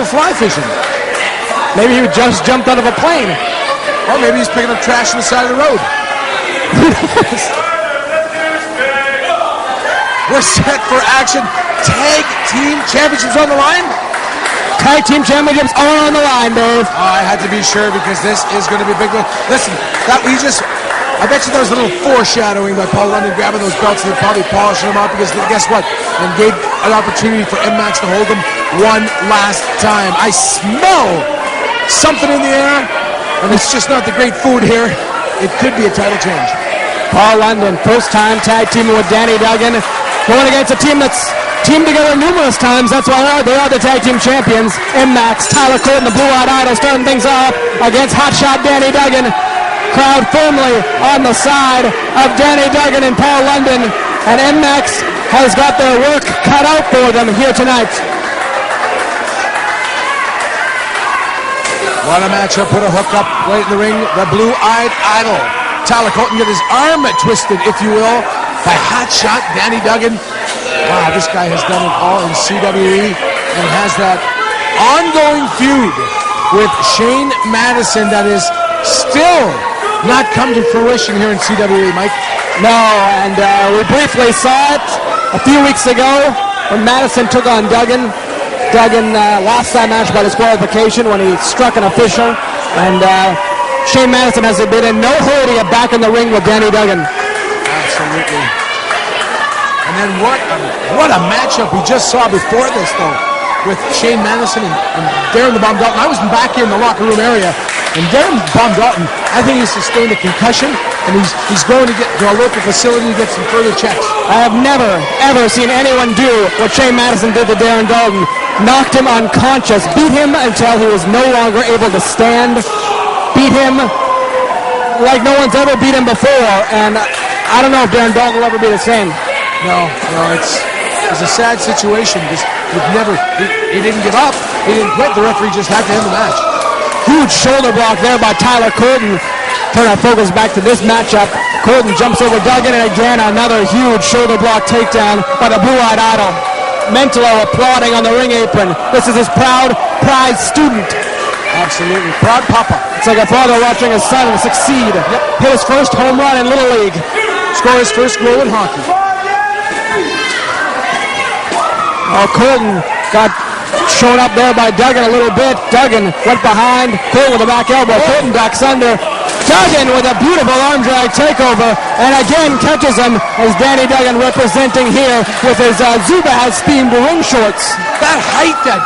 for fly fishing. Maybe he just jumped out of a plane. Or maybe he's picking up trash on the side of the road. We're set for action. Tag Team Championships on the line. Tag Team Championships are on the line, Dave. I had to be sure because this is going to be a big one. Listen, I bet you there was a little foreshadowing by Paul London grabbing those belts and probably polishing them up because guess what? And gave an opportunity for MMAX to hold them one last time. I smell something in the air, and it's just not the great food here. It could be a title change. Paul London, first time tag teaming with Danny Duggan, going against a team that's teamed together numerous times. That's why they are the tag team champions. MMAX, Tyler Colton, the Blue-Eyed Idol, starting things off against hotshot Danny Duggan. Crowd firmly on the side of Danny Duggan and Paul London, and MMAX has got their work cut out for them here tonight. What a matchup, put a hook up right in the ring. The Blue-Eyed Idol. Tyler Colton got his arm twisted, if you will, by hotshot Danny Duggan. Wow, this guy has done it all in CWE and has that ongoing feud with Shane Madison that is still not come to fruition here in CWE, Mike. No, and we briefly saw it a few weeks ago when Madison took on Duggan. Duggan lost that match by disqualification when he struck an official, and Shane Madison has been in no hurry to get back in the ring with Danny Duggan. Absolutely. And then what a matchup we just saw before this, though, with Shane Madison and Darren the Bomb Dalton. I was back here in the locker room area, and Darren Bomb Dalton, I think he's sustained a concussion, and he's going to get to a local facility to get some further checks. I have never, ever seen anyone do what Shane Madison did to Darren Dalton. Knocked him unconscious, beat him until he was no longer able to stand, beat him like no one's ever beat him before, and I don't know if Darren Dalton will ever be the same. No, it's a sad situation because he didn't give up, he didn't quit, the referee just had to end the match. Huge shoulder block there by Tyler Colton. Turn our focus back to this matchup. Colton jumps over Duggan, and again another huge shoulder block takedown by the Blue-Eyed Idol. Mentallo applauding on the ring apron. This is his proud prize student. Absolutely, proud papa. It's like a father watching his son succeed. Yep. Hit his first home run in Little League. Score his first goal in hockey. Oh, Colton got shown up there by Duggan a little bit. Duggan went behind. Colton with a back elbow. Colton backs under. Duggan with a beautiful arm drag takeover, and again catches him as Danny Duggan representing here with his Zubaz-themed ring shorts. That height that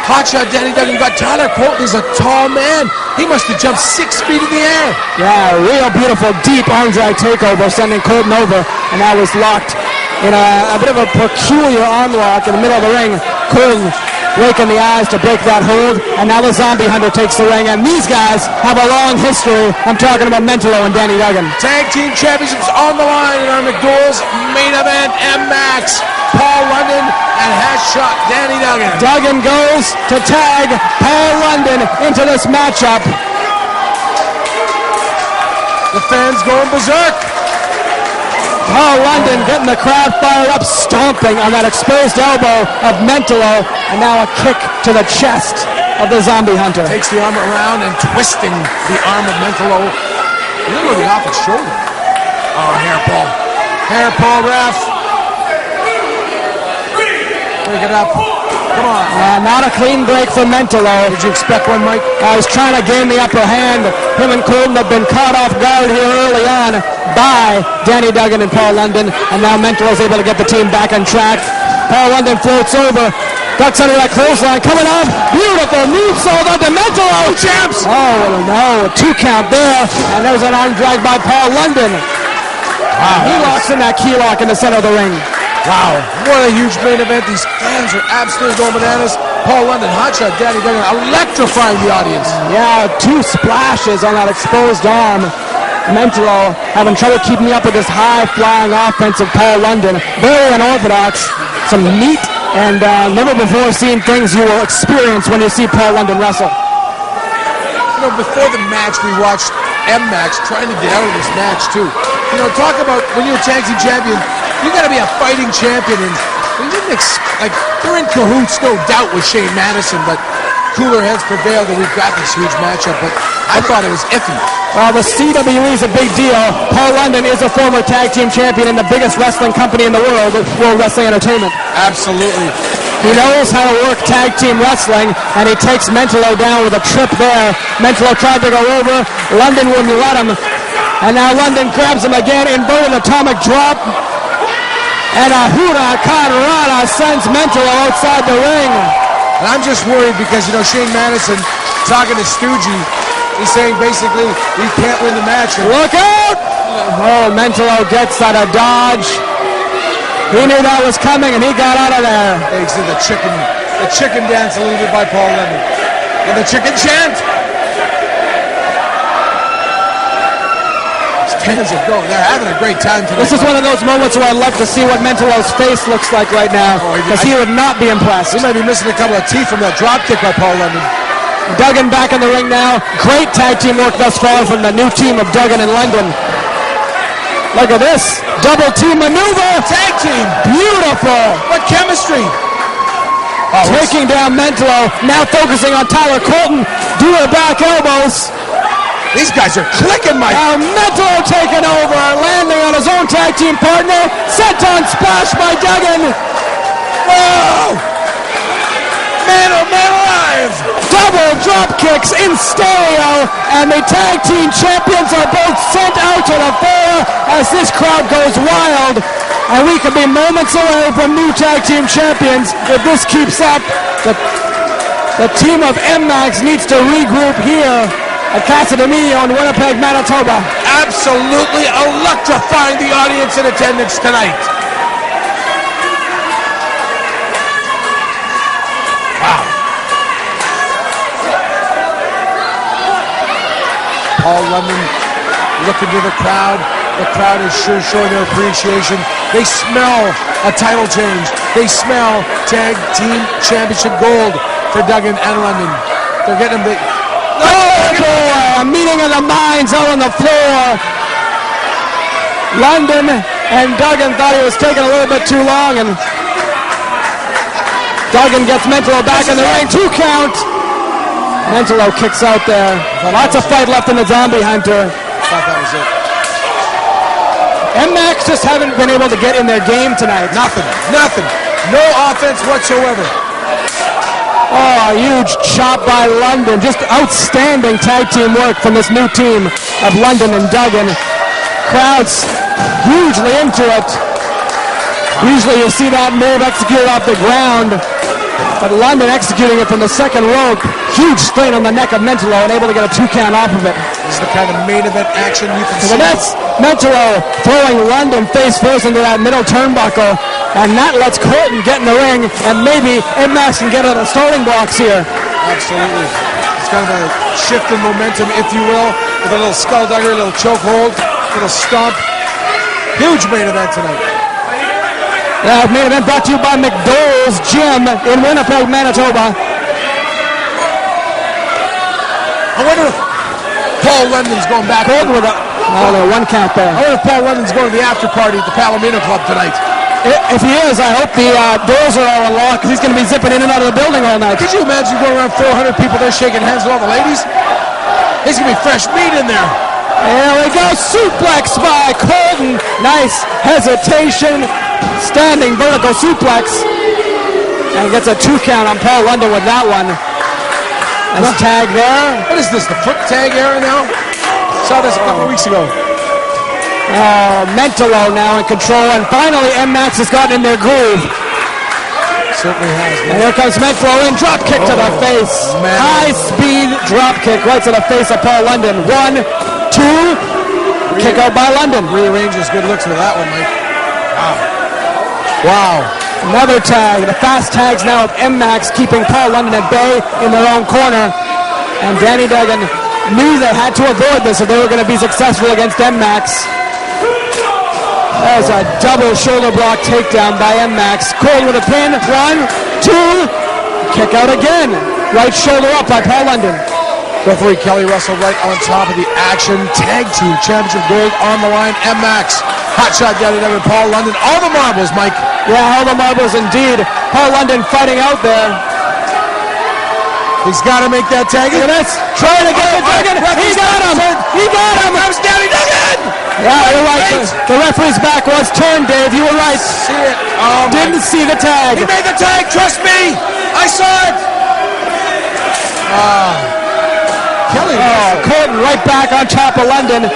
hotshot Danny Duggan got. Tyler Colton is a tall man. He must have jumped 6 feet in the air. Yeah, real beautiful deep arm drag takeover, sending Colton over, and that was locked in a bit of a peculiar arm lock in the middle of the ring. Colton raking the eyes to break that hold, and now the Zombie Hunter takes the ring, and these guys have a long history. I'm talking about Mentallo and Danny Duggan. Tag Team Championships on the line in our McDougal's main event. MMAX, Paul London, and hotshot Danny Duggan. Duggan goes to tag Paul London into this matchup. The fans going berserk. Paul London getting the crowd fired up, stomping on that exposed elbow of Mentallo, and now a kick to the chest of the Zombie Hunter. Takes the arm around and twisting the arm of Mentallo. Literally off its shoulder. Oh, hair pull. Hair pull, ref. Break it up. Come on. Not a clean break for Mentallo. Did you expect one, Mike? I was trying to gain the upper hand. Him and Colton have been caught off guard here early on by Danny Duggan and Paul London, and now Mentallo's able to get the team back on track. Paul London floats over, ducks under that clothesline, coming off, beautiful moonsault onto Mentallo. Champs! Oh no, a 2 count there, and there's an arm drag by Paul London. Wow. He locks in that key lock in the center of the ring. Wow, what a huge main event. These fans are absolutely going bananas. Paul London, hotshot Danny Duggan, electrifying the audience. Yeah, 2 splashes on that exposed arm. Mentallo having trouble keeping up with this high-flying offensive Paul London. Very unorthodox, some neat and never before seen things you will experience when you see Paul London wrestle. You know, before the match, we watched MMAX trying to get out of this match, too. You know, talk about when you're a tag team champion, you got to be a fighting champion, and we didn't they're in cahoots, no doubt, with Shane Madison, but cooler heads prevailed and we've got this huge matchup, but I thought it was iffy. Well, the CWE is a big deal. Paul London is a former tag team champion in the biggest wrestling company in the world, World Wrestling Entertainment. Absolutely. He knows how to work tag team wrestling, and he takes Mentallo down with a trip there. Mentallo tried to go over. London wouldn't let him. And now London grabs him again, inverted atomic drop. And a Huracan Rana sends Mentallo outside the ring. And I'm just worried because, Shane Madison talking to Stoogie, he's saying basically we can't win the match. Look out! Oh, Mentallo gets out of dodge. He knew that was coming, and he got out of there. He did the chicken dance a little bit by Paul London. And the chicken chant. Fans are going. They're having a great time tonight. This is one of those moments where I'd love to see what Mentallo's face looks like right now, because he would not be impressed. He might be missing a couple of teeth from that drop kick by Paul London. Duggan back in the ring now. Great tag team work thus far from the new team of Duggan and London. Look at this. Double team maneuver. Tag team. Beautiful. What chemistry. Taking down Mentallo. Now focusing on Tyler Colton. Do her back elbows. These guys are clicking, Mike. Now Mentallo taking over. Landing on his own tag team partner. Senton splash by Duggan. Whoa. Man, oh man alive. Double drop kicks in stereo, and the tag team champions are both sent out to the floor as this crowd goes wild. And we could be moments away from new tag team champions if this keeps up. The team of MMAX needs to regroup here at Casa de Mio in Winnipeg, Manitoba. Absolutely electrifying the audience in attendance tonight. Paul London looking to the crowd. The crowd is sure showing their appreciation. They smell a title change. They smell tag team championship gold for Duggan and London. They're getting them. A meeting of the minds out on the floor. London and Duggan thought he was taking a little bit too long, and Duggan gets Mentallo back in the ring. 2 count. Mentallo kicks out there. Lots of fight left in the Zombie Hunter. I thought that was it. MMAX just haven't been able to get in their game tonight. Nothing. No offense whatsoever. Oh, a huge chop by London. Just outstanding tag team work from this new team of London and Duggan. Crowds hugely into it. Usually you see that move executed off the ground, but London executing it from the second rope. Huge strain on the neck of Mentallo and able to get a 2 count off of it. This is the kind of main event action you can see. That's Mentallo throwing London face first into that middle turnbuckle, and that lets Colton get in the ring, and maybe MMAX can get out of the starting blocks here. Absolutely. It's kind of a shift in momentum, if you will, with a little skulldugger, a little chokehold, a little stomp. Huge main event tonight. Main event brought to you by McDowell's Gym in Winnipeg, Manitoba. I wonder if Paul London's going back. Colton with a 1 count there. I wonder if Paul London's going to the after party at the Palomino Club tonight. If he is, I hope the doors are all unlocked, because he's going to be zipping in and out of the building all night. Could you imagine going around 400 people there shaking hands with all the ladies? There's going to be fresh meat in there. There we go. Suplex by Colton. Nice hesitation. Standing vertical suplex. And gets a 2 count on Paul London with that one. Nice tag there. What is this, the foot tag era now? Saw this a couple of weeks ago. Mentallo now in control, and finally MMAX has gotten in their groove. Certainly has. And here comes Mentallo in, drop kick to the face. Man. High speed drop kick right to the face of Paul London. 1, 2, kick out by London. Rearranges good looks with that one, Mike. Wow. Another tag. The fast tags now of MMAX keeping Paul London at bay in their own corner. And Danny Duggan knew they had to avoid this if they were going to be successful against MMAX. There's a double shoulder block takedown by MMAX. Cole with a pin. 1, 2. Kick out again. Right shoulder up by Paul London. Referee Kelly Russell right on top of the action. Tag team championship gold on the line. MMAX. Hot shot Danny Duggan, Paul London. All the marbles, Mike. Yeah, all the marbles indeed. Paul London fighting out there. He's got to make that tag. Look at this. Trying to get the Duggan. He got him. He got him. That was Danny Duggan. Yeah, you're right. The referee's back was turned, Dave. You were right. See it. Oh, didn't see the tag. He made the tag. Trust me. I saw it. Kelly. Colton right back on top of London,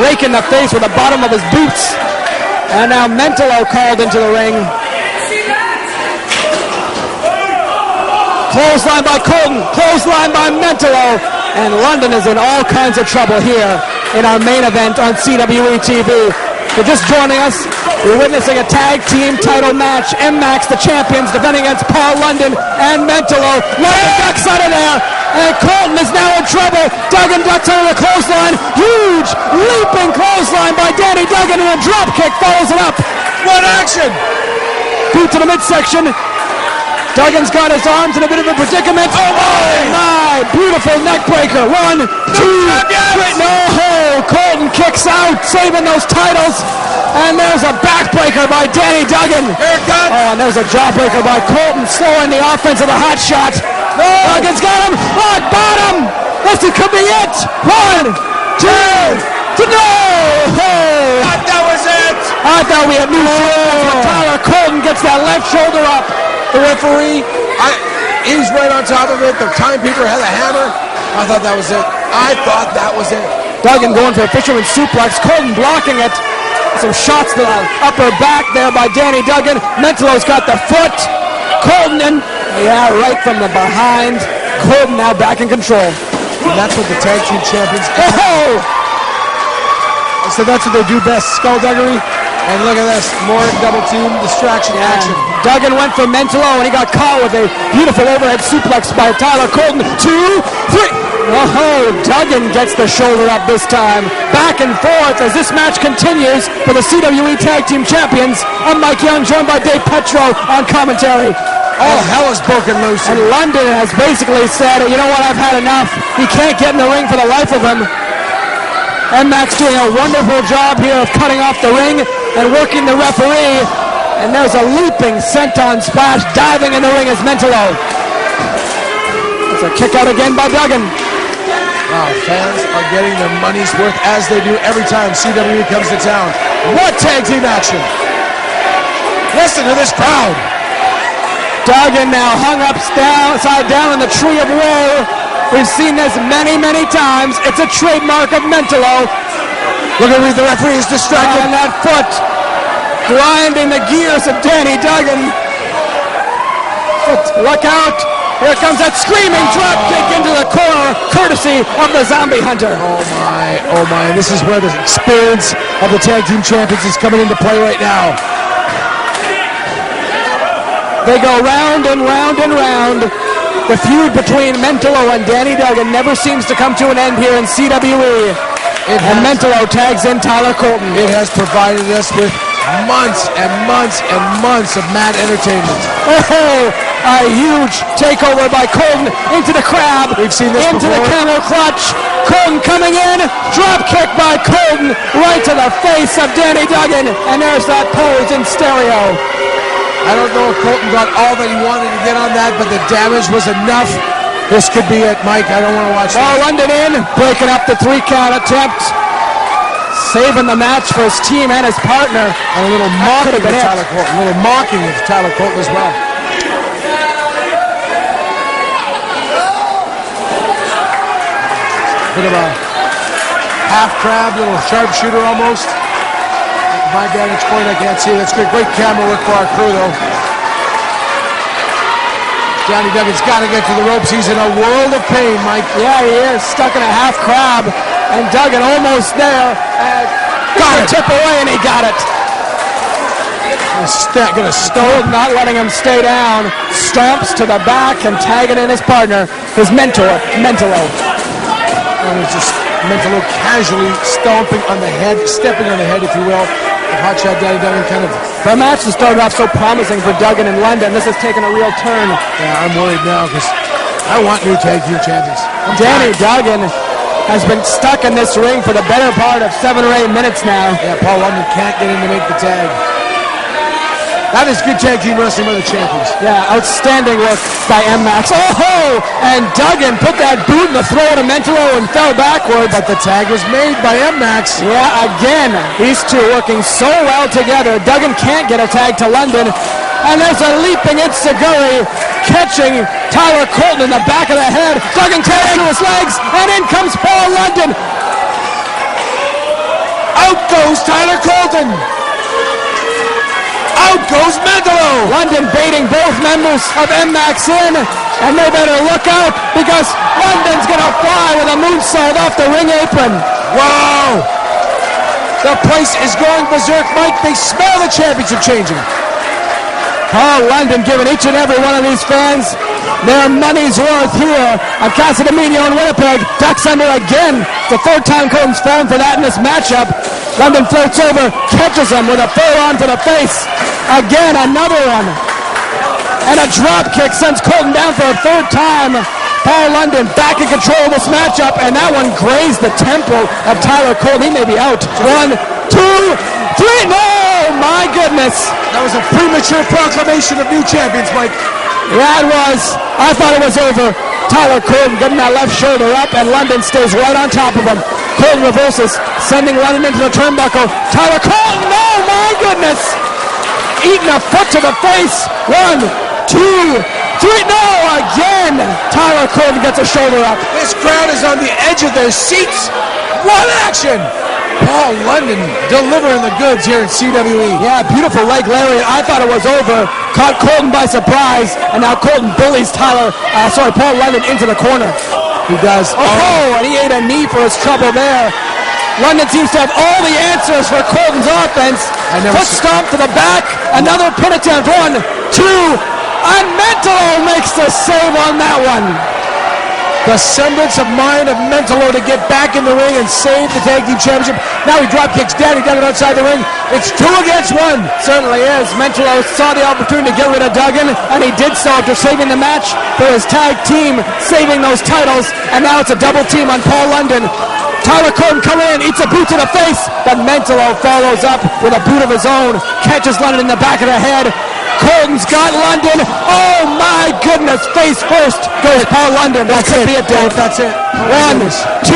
raking the face with the bottom of his boots. And now Mentallo called into the ring. Clothesline by Colton, clothesline by Mentallo, and London is in all kinds of trouble here in our main event on CWE TV. If you're just joining us, we're witnessing a tag team title match. MMAX, the champions, defending against Paul London and Mentallo. London ducks out of there, and Colton is now in trouble. Duggan ducks under the clothesline. Huge leaping clothesline by Danny Duggan, and a drop kick follows it up. What action! Boot to the midsection. Duggan's got his arms in a bit of a predicament. Oh my! Beautiful neck breaker. 1, 2, 3. No! Colton kicks out, saving those titles. And there's a backbreaker by Danny Duggan. Oh, and there's a jawbreaker by Colton, slowing the offense of the hot shot. No. Duggan's got him. Rock bottom. This could be it. 1, 2, 3. No! That was it. I thought we had new shoulders. Tyler Colton gets that left shoulder up. The referee, he's right on top of it. The timekeeper had a hammer. I thought that was it. Duggan going for a fisherman suplex. Colton blocking it. Some shots to the upper back there by Danny Duggan. Mentallo's got the foot. Colton in. Yeah, right from the behind. Colton now back in control. And that's what the tag team champions do. Oh! So that's what they do best, skullduggery. And look at this, more double team distraction action. Duggan went for Mentallo, and he got caught with a beautiful overhead suplex by Tyler Colton. 2, 3. Oh, Duggan gets the shoulder up this time. Back and forth as this match continues for the CWE Tag Team Champions. I'm Mike Young, joined by Dave Petro on commentary. All hell is broken loose. And London has basically said, you know what, I've had enough. He can't get in the ring for the life of him. And Max doing a wonderful job here of cutting off the ring and working the referee. And there's a leaping senton splash, diving in the ring as Mentallo. It's a kick out again by Duggan. Wow, fans are getting their money's worth as they do every time CWE comes to town. What tag team action! Listen to this crowd. Duggan now hung upside down in the tree of woe. We've seen this many, many times. It's a trademark of Mentallo. Look at the referee is distracted. And that foot grinding the gears of Danny Duggan. Look out. Here comes that screaming drop kick into the corner, courtesy of the Zombie Hunter. Oh my. This is where the experience of the tag team champions is coming into play right now. They go round and round and round. The feud between Mentallo and Danny Duggan never seems to come to an end here in CWE. And Mentallo tags in Tyler Colton. It has provided us with months and months and months of mad entertainment. Oh, a huge takeover by Colton into the crab. We've seen this into before. The camel clutch. Colton coming in. Drop kick by Colton right to the face of Danny Duggan. And there's that pose in stereo. I don't know if Colton got all that he wanted to get on that, but the damage was enough. This could be it, Mike. I don't want to watch that. London in, breaking up the 3-count attempt. Saving the match for his team and his partner. And a little mocking of Tyler Colton. A little mocking of Tyler Colton as well. Bit of a half crab, little sharpshooter almost. My vantage point, I can't see. That's good. Great camera work for our crew, though. Danny Duggan's got to get to the ropes. He's in a world of pain, Mike. Yeah, he is. Stuck in a half crab. And Duggan almost there. Got it. Tip away, and he got it. Gonna Stone not letting him stay down. Stomps to the back and tagging in his partner, his mentor, Mentallo. And it's just Mentallo casually stomping on the head, stepping on the head, if you will. Hotshot Danny Duggan kind of... The match has started off so promising for Duggan in London. This has taken a real turn. Yeah, I'm worried now because I want new tag team champions. Danny Duggan has been stuck in this ring for the better part of 7 or 8 minutes now. Yeah, Paul London can't get in to make the tag. That is good tag team wrestling by the champions. Yeah, outstanding work by M-Max. Oh, and Duggan put that boot in the throat of Mentallo and fell backwards. But the tag was made by M-Max. Yeah, again, these two working so well together. Duggan can't get a tag to London. And there's a leaping Itsuguri catching Tyler Colton in the back of the head. Duggan tags to his legs, and in comes Paul London. Out goes Tyler Colton. Out goes Mentallo. London baiting both members of M-Max in, and they better look out because London's going to fly with a moonsault off the ring apron. Wow. The place is going berserk, Mike. They smell the championship changing. Paul London giving each and every one of these fans their money's worth here at Casa Dominio in Winnipeg. Ducks under again. The third time Colton's fallen for that in this matchup. London floats over, catches him with a forearm to the face. Again, another one. And a drop kick sends Colton down for a third time. Paul London back in control of this matchup, and that one grazed the temple of Tyler Colton. He may be out. 1, 2, 3. No! My goodness. That was a premature proclamation of new champions, Mike. Yeah, it was. I thought it was over. Tyler Colton getting that left shoulder up, and London stays right on top of him. Colton reverses, sending London into the turnbuckle. Tyler Colton, no, my goodness! Eating a foot to the face. 1, 2, 3, no, again! Tyler Colton gets a shoulder up. This crowd is on the edge of their seats. What action! Paul London delivering the goods here at CWE. Yeah, beautiful leg lariat. I thought it was over. Caught Colton by surprise, and now Colton bullies Paul London into the corner. He does. Oh, and he ate a knee for his trouble there. London seems to have all the answers for Colton's offense. Foot stomp to the back. Another pin attempt. 1, 2, and Mentallo makes the save on that one. The semblance of mind of Mentallo to get back in the ring and save the tag team championship. Now he drop kicks Danny Duggan outside the ring. It's 2 against 1. Certainly is. Mentallo saw the opportunity to get rid of Duggan, and he did so after saving the match for his tag team, saving those titles, and now it's a double team on Paul London. Tyler Colton coming in, eats a boot to the face, but Mentallo follows up with a boot of his own, catches London in the back of the head. Colton's got London. Oh my goodness, face first goes Paul London. That could be it, Dave. That's it. 1, 2,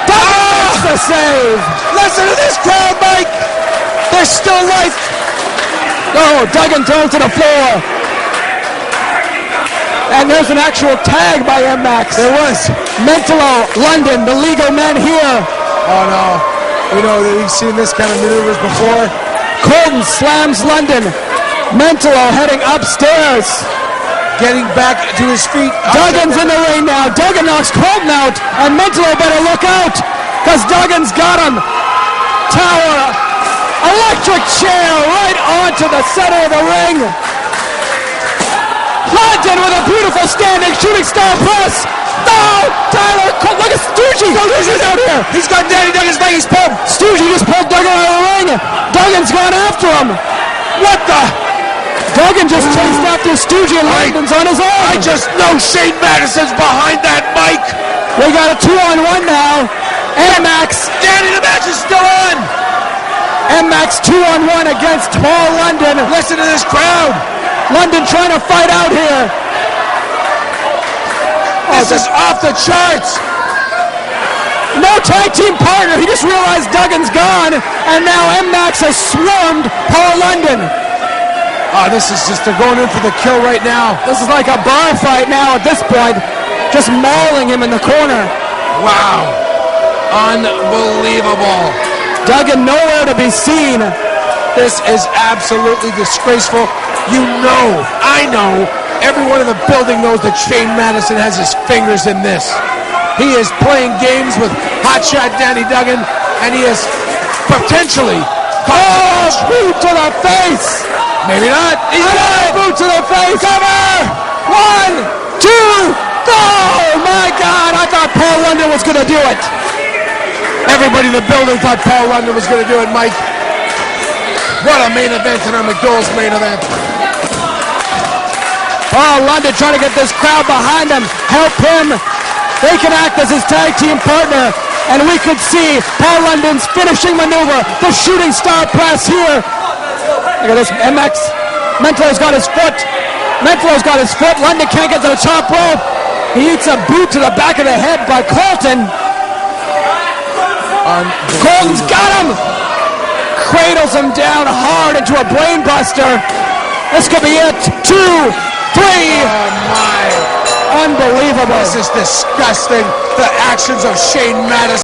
Duggan makes the save. Listen to this crowd, Mike. There's still life. Oh, Duggan thrown to the floor. And there's an actual tag by M-Max. There was. Mentallo, London, the legal men here. Oh no. You know, we've seen this kind of maneuvers before. Colton slams London. Mentallo heading upstairs. Getting back to his feet. Duggan's in the ring now. Duggan knocks Colton out. And Mentallo better look out, because Duggan's got him. Tower. Electric chair right onto the center of the ring. London with a beautiful standing shooting star press. No! Tyler Colton. Look at Stoogie. Stoogie's out here. He's got Danny Duggan's leg. He's pulled. Stoogie just pulled Duggan out of the ring. Duggan's gone after him. What the? Duggan just chased after Stoogie, and London's on his own. I just know Shane Madison's behind that mic. We got a 2-on-1 now. M-Max. Danny, the match is still on. M-Max 2-on-1 against Paul London. Listen to this crowd. London trying to fight out here. This is off the charts. No tag team partner. He just realized Duggan's gone, and now M-Max has swarmed Paul London. Oh, this is just, they're going in for the kill right now. This is like a bar fight now at this point. Just mauling him in the corner. Wow. Unbelievable. Duggan nowhere to be seen. This is absolutely disgraceful. You know, I know, everyone in the building knows that Shane Madison has his fingers in this. He is playing games with hotshot Danny Duggan, and he is potentially... Oh, boot to the face! Maybe not. He's got it. Boot to the face. Cover! 1, 2, oh my God! I thought Paul London was going to do it. Everybody in the building thought Paul London was going to do it, Mike. What a main event in our McDowell's main event. Paul London trying to get this crowd behind him. Help him. They can act as his tag team partner. And we could see Paul London's finishing maneuver, the shooting star press here. Look at this, M-Max Mentallo's got his foot. London can't get to the top rope. He eats a boot to the back of the head by Colton. Colton's got him. Cradles him down hard into a brain buster. This could be it. 2, 3. Oh my. Unbelievable. This is disgusting. The actions of Shane Madison.